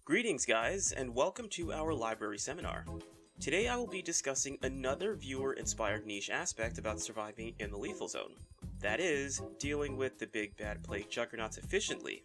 Greetings guys, and welcome to our library seminar. Today I will be discussing another viewer-inspired niche aspect about surviving in the lethal zone. That is, dealing with the big bad plague juggernauts efficiently.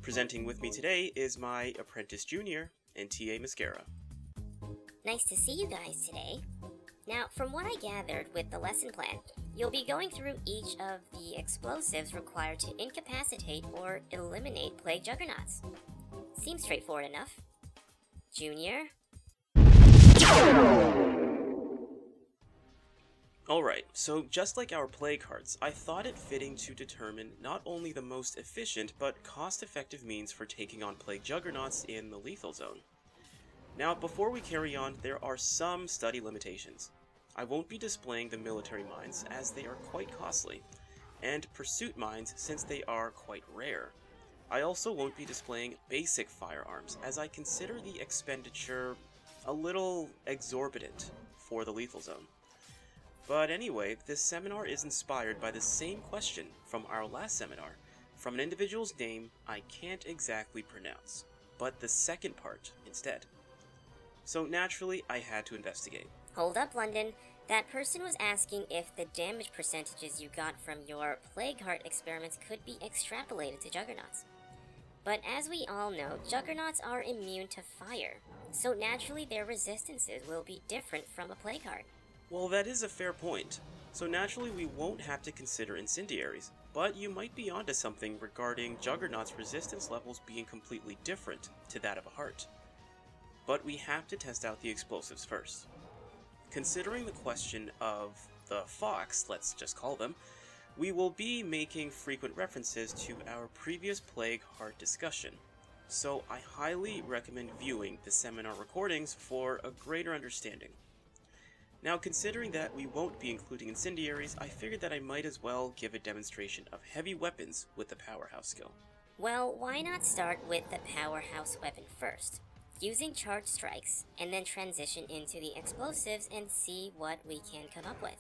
Presenting with me today is my apprentice junior, NTA Mascara. Nice to see you guys today. Now, from what I gathered with the lesson plan, you'll be going through each of the explosives required to incapacitate or eliminate plague juggernauts. Seems straightforward enough. Junior? Alright, so just like our plague hearts, I thought it fitting to determine not only the most efficient but cost-effective means for taking on plague juggernauts in the lethal zone. Now, before we carry on, there are some study limitations. I won't be displaying the military mines as they are quite costly, and pursuit mines since they are quite rare. I also won't be displaying basic firearms as I consider the expenditure a little exorbitant for the lethal zone. But anyway, this seminar is inspired by the same question from our last seminar, from an individual's name I can't exactly pronounce, but the second part instead. So naturally, I had to investigate. Hold up, London. That person was asking if the damage percentages you got from your plague heart experiments could be extrapolated to juggernauts. But as we all know, juggernauts are immune to fire, so naturally their resistances will be different from a plague heart. Well, that is a fair point. So naturally we won't have to consider incendiaries, but you might be onto something regarding juggernauts' resistance levels being completely different to that of a heart. But we have to test out the explosives first. Considering the question of the fox, let's just call them, we will be making frequent references to our previous plague heart discussion, so I highly recommend viewing the seminar recordings for a greater understanding. Now, considering that we won't be including incendiaries, I figured that I might as well give a demonstration of heavy weapons with the powerhouse skill. Well, why not start with the powerhouse weapon first, using charged strikes, and then transition into the explosives and see what we can come up with.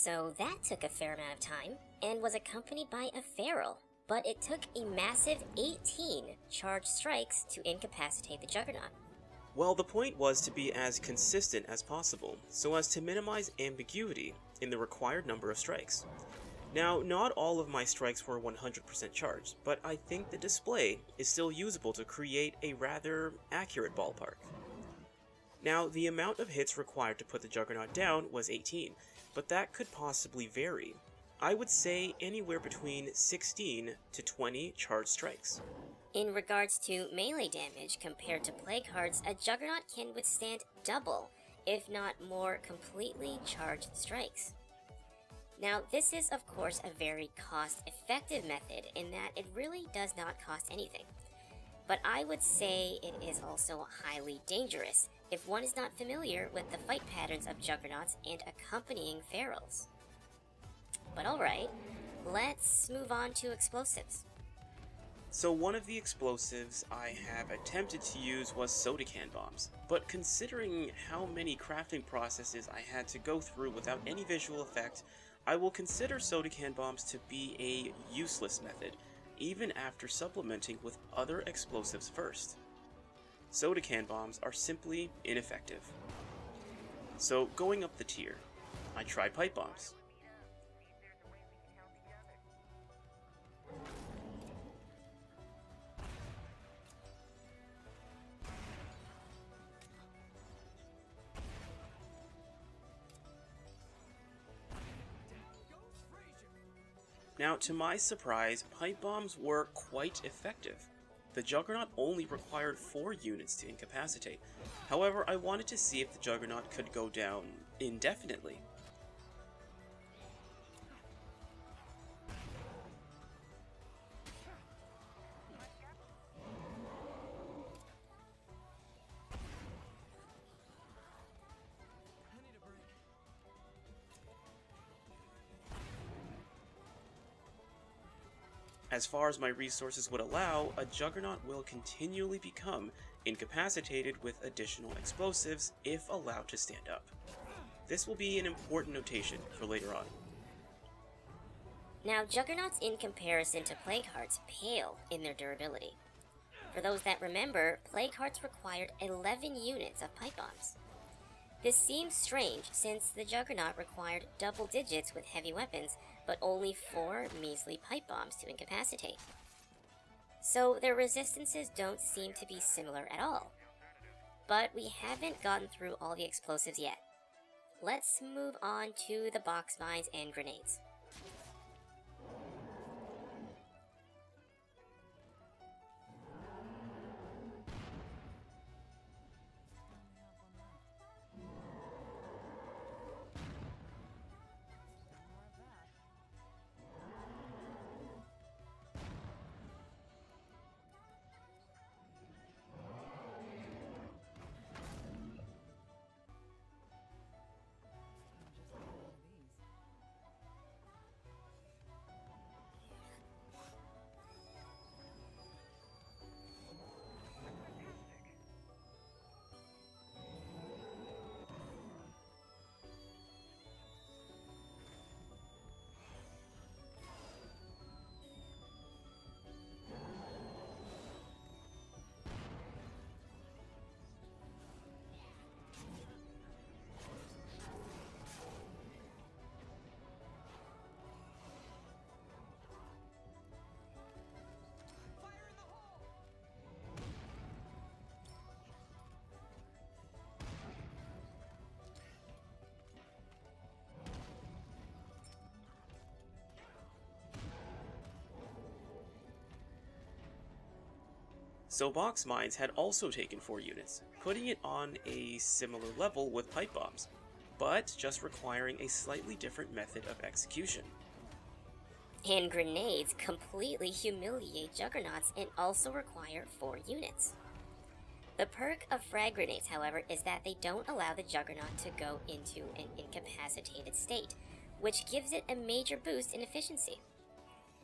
So that took a fair amount of time, and was accompanied by a feral, but it took a massive 18 charged strikes to incapacitate the Juggernaut. Well, the point was to be as consistent as possible, so as to minimize ambiguity in the required number of strikes. Now, not all of my strikes were 100% charged, but I think the display is still usable to create a rather accurate ballpark. Now, the amount of hits required to put the Juggernaut down was 18, but that could possibly vary. I would say anywhere between 16 to 20 charged strikes. In regards to melee damage compared to Plague Hearts, a Juggernaut can withstand double, if not more, completely charged strikes. Now, this is of course a very cost-effective method in that it really does not cost anything. But I would say it is also highly dangerous if one is not familiar with the fight patterns of Juggernauts and accompanying ferals. But alright, let's move on to explosives. So one of the explosives I have attempted to use was soda can bombs, but considering how many crafting processes I had to go through without any visual effect, I will consider soda can bombs to be a useless method, even after supplementing with other explosives first. Soda can bombs are simply ineffective. So going up the tier, I tried pipe bombs. Now, to my surprise, pipe bombs were quite effective. The Juggernaut only required 4 units to incapacitate. However, I wanted to see if the Juggernaut could go down indefinitely. As far as my resources would allow, a Juggernaut will continually become incapacitated with additional explosives if allowed to stand up. This will be an important notation for later on. Now, Juggernauts in comparison to Plague Hearts pale in their durability. For those that remember, Plague Hearts required 11 units of pipe bombs. This seems strange since the Juggernaut required double digits with heavy weapons, but only 4 measly pipe bombs to incapacitate. So their resistances don't seem to be similar at all. But we haven't gotten through all the explosives yet. Let's move on to the box mines and grenades. So box mines had also taken 4 units, putting it on a similar level with pipe bombs, but just requiring a slightly different method of execution. And grenades completely humiliate Juggernauts and also require 4 units. The perk of frag grenades, however, is that they don't allow the Juggernaut to go into an incapacitated state, which gives it a major boost in efficiency.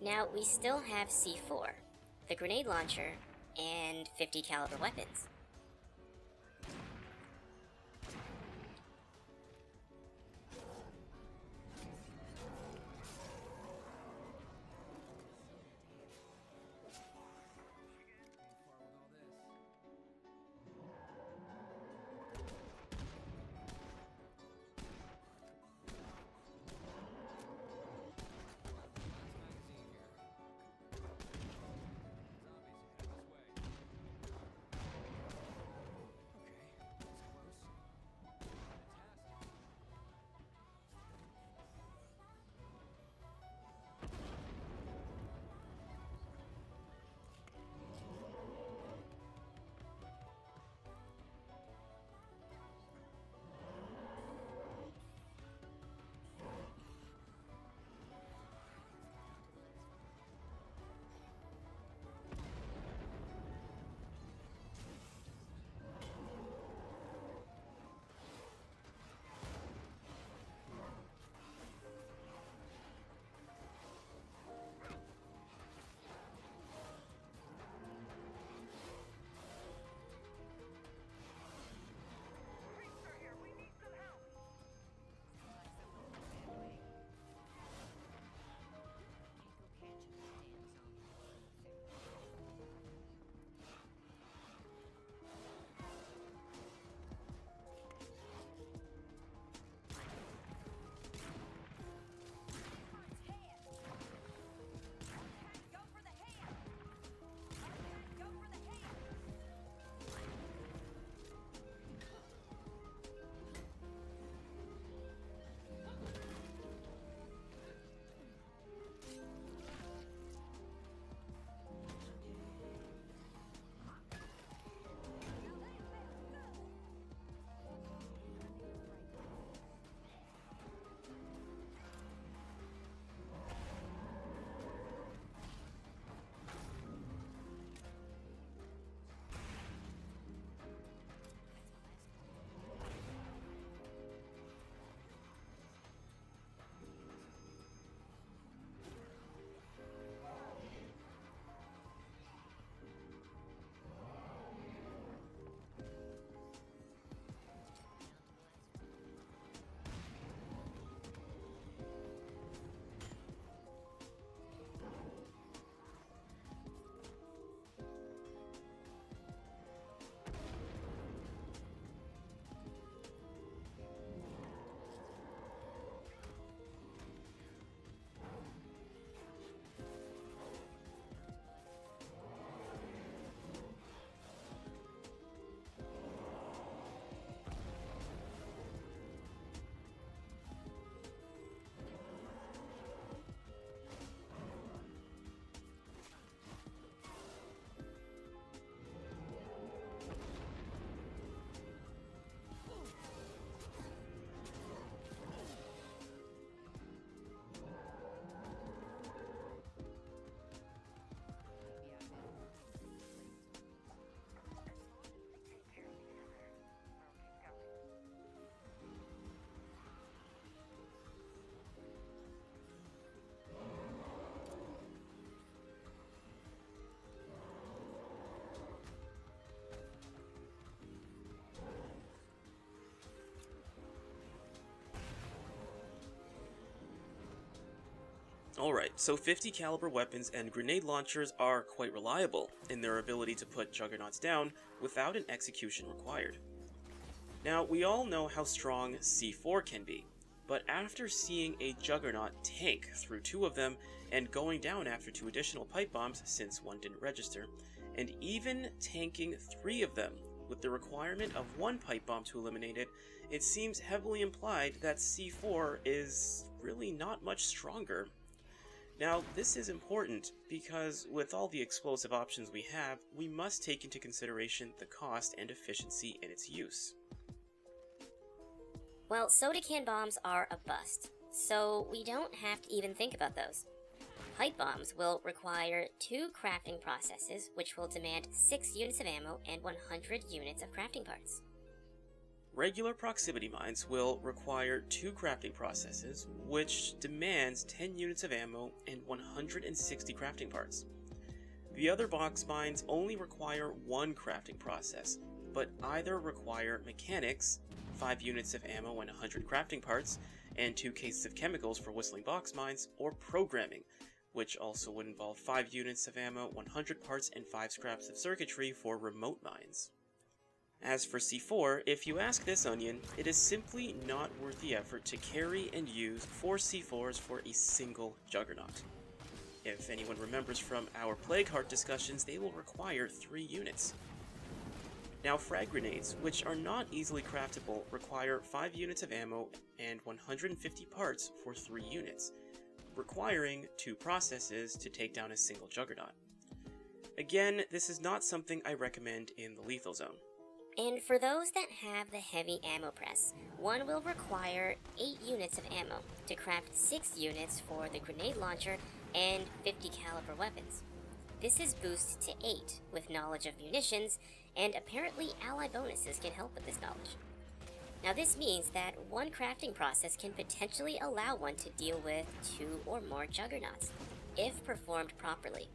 Now, we still have C4, the grenade launcher, and 50 caliber weapons. Alright, so 50 caliber weapons and grenade launchers are quite reliable in their ability to put Juggernauts down without an execution required. Now, we all know how strong C4 can be, but after seeing a Juggernaut tank through 2 of them and going down after 2 additional pipe bombs since 1 didn't register, and even tanking 3 of them with the requirement of 1 pipe bomb to eliminate it, it seems heavily implied that C4 is really not much stronger. Now, this is important because with all the explosive options we have, we must take into consideration the cost and efficiency in its use. Well, soda can bombs are a bust, so we don't have to even think about those. Pipe bombs will require 2 crafting processes, which will demand 6 units of ammo and 100 units of crafting parts. Regular proximity mines will require 2 crafting processes, which demands 10 units of ammo and 160 crafting parts. The other box mines only require 1 crafting process, but either require mechanics, 5 units of ammo and 100 crafting parts, and 2 cases of chemicals for whistling box mines, or programming, which also would involve 5 units of ammo, 100 parts, and 5 scraps of circuitry for remote mines. As for C4, if you ask this onion, it is simply not worth the effort to carry and use 4 C4s for a single Juggernaut. If anyone remembers from our Plague Heart discussions, they will require 3 units. Now, frag grenades, which are not easily craftable, require 5 units of ammo and 150 parts for 3 units, requiring 2 processes to take down a single Juggernaut. Again, this is not something I recommend in the lethal zone. And for those that have the heavy ammo press, one will require 8 units of ammo to craft 6 units for the grenade launcher and 50 caliber weapons. This is boosted to 8 with knowledge of munitions, and apparently ally bonuses can help with this knowledge. Now this means that one crafting process can potentially allow one to deal with 2 or more Juggernauts, if performed properly.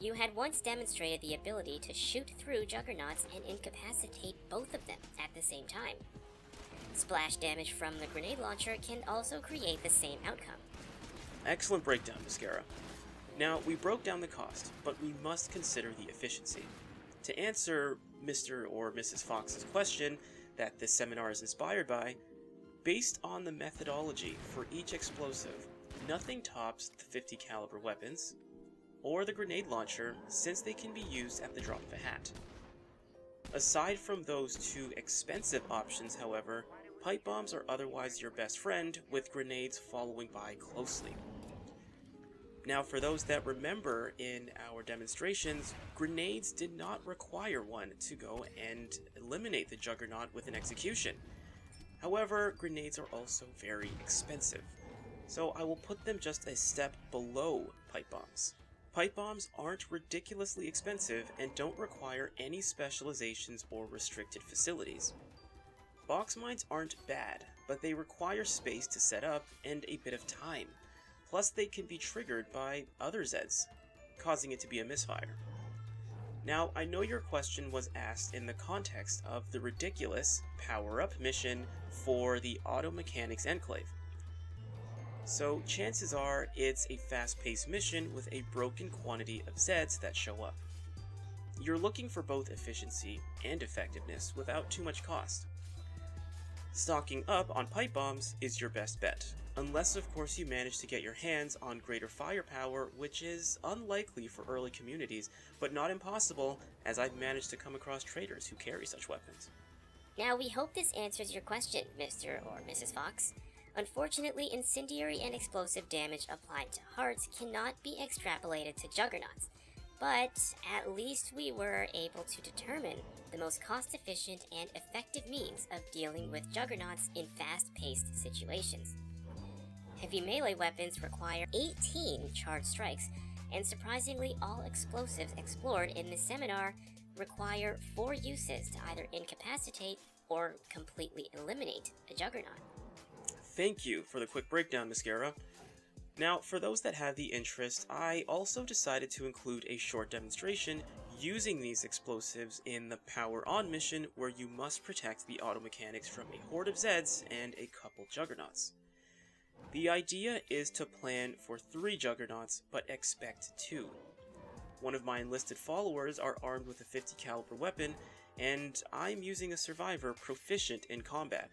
You had once demonstrated the ability to shoot through Juggernauts and incapacitate both of them at the same time. Splash damage from the grenade launcher can also create the same outcome. Excellent breakdown, Mascara. Now, we broke down the cost, but we must consider the efficiency. To answer Mr. or Mrs. Fox's question that this seminar is inspired by, based on the methodology for each explosive, nothing tops the 50 caliber weapons, or the grenade launcher, since they can be used at the drop of a hat. Aside from those 2 expensive options, however, pipe bombs are otherwise your best friend, with grenades following by closely. Now, for those that remember in our demonstrations, grenades did not require one to go and eliminate the Juggernaut with an execution. However, grenades are also very expensive, so I will put them just a step below pipe bombs. Pipe bombs aren't ridiculously expensive and don't require any specializations or restricted facilities. Box mines aren't bad, but they require space to set up and a bit of time. Plus, they can be triggered by other zeds, causing it to be a misfire. Now, I know your question was asked in the context of the ridiculous power-up mission for the Auto Mechanics Enclave. So, chances are it's a fast-paced mission with a broken quantity of zeds that show up. You're looking for both efficiency and effectiveness without too much cost. Stocking up on pipe bombs is your best bet, unless of course you manage to get your hands on greater firepower, which is unlikely for early communities, but not impossible, as I've managed to come across traders who carry such weapons. Now we hope this answers your question, Mr. or Mrs. Fox. Unfortunately, incendiary and explosive damage applied to hearts cannot be extrapolated to Juggernauts, but at least we were able to determine the most cost-efficient and effective means of dealing with Juggernauts in fast-paced situations. Heavy melee weapons require 18 charged strikes, and surprisingly all explosives explored in this seminar require 4 uses to either incapacitate or completely eliminate a Juggernaut. Thank you for the quick breakdown, Mascara. Now, for those that have the interest, I also decided to include a short demonstration using these explosives in the Power On mission, where you must protect the auto mechanics from a horde of zeds and a couple Juggernauts. The idea is to plan for 3 Juggernauts, but expect 2. One of my enlisted followers are armed with a 50 caliber weapon, and I'm using a survivor proficient in combat.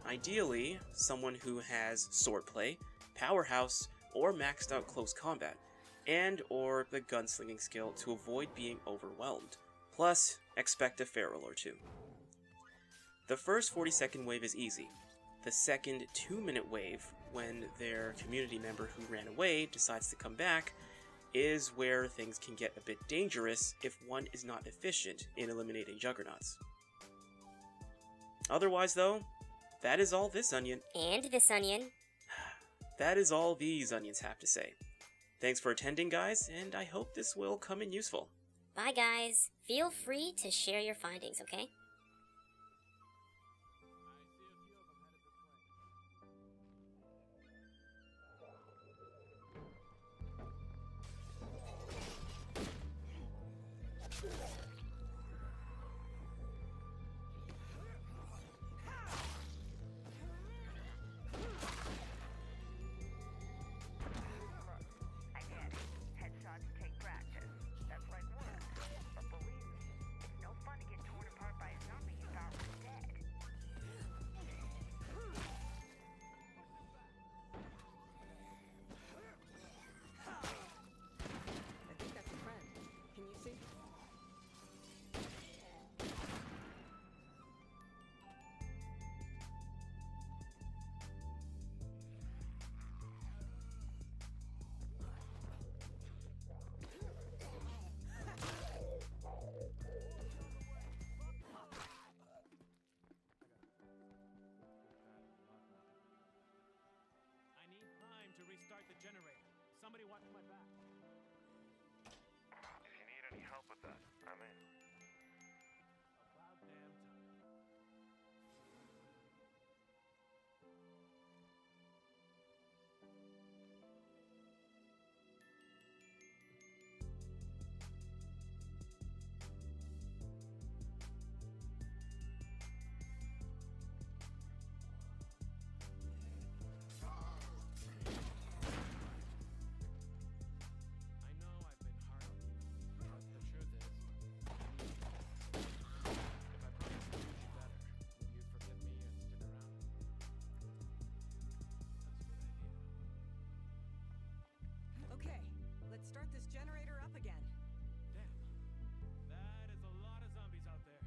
Ideally, someone who has swordplay, powerhouse, or maxed out close combat, and or the gunslinging skill to avoid being overwhelmed. Plus, expect a feral or 2. The first 40-second wave is easy. The second 2-minute wave, when their community member who ran away decides to come back, is where things can get a bit dangerous if one is not efficient in eliminating Juggernauts. Otherwise though, that is all this onion. And this onion. That is all these onions have to say. Thanks for attending, guys, and I hope this will come in useful. Bye, guys. Feel free to share your findings, okay? Somebody watch my back. If you need any help with that, I'm in. About damn time. Start this generator up again. Damn. That is a lot of zombies out there.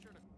sure to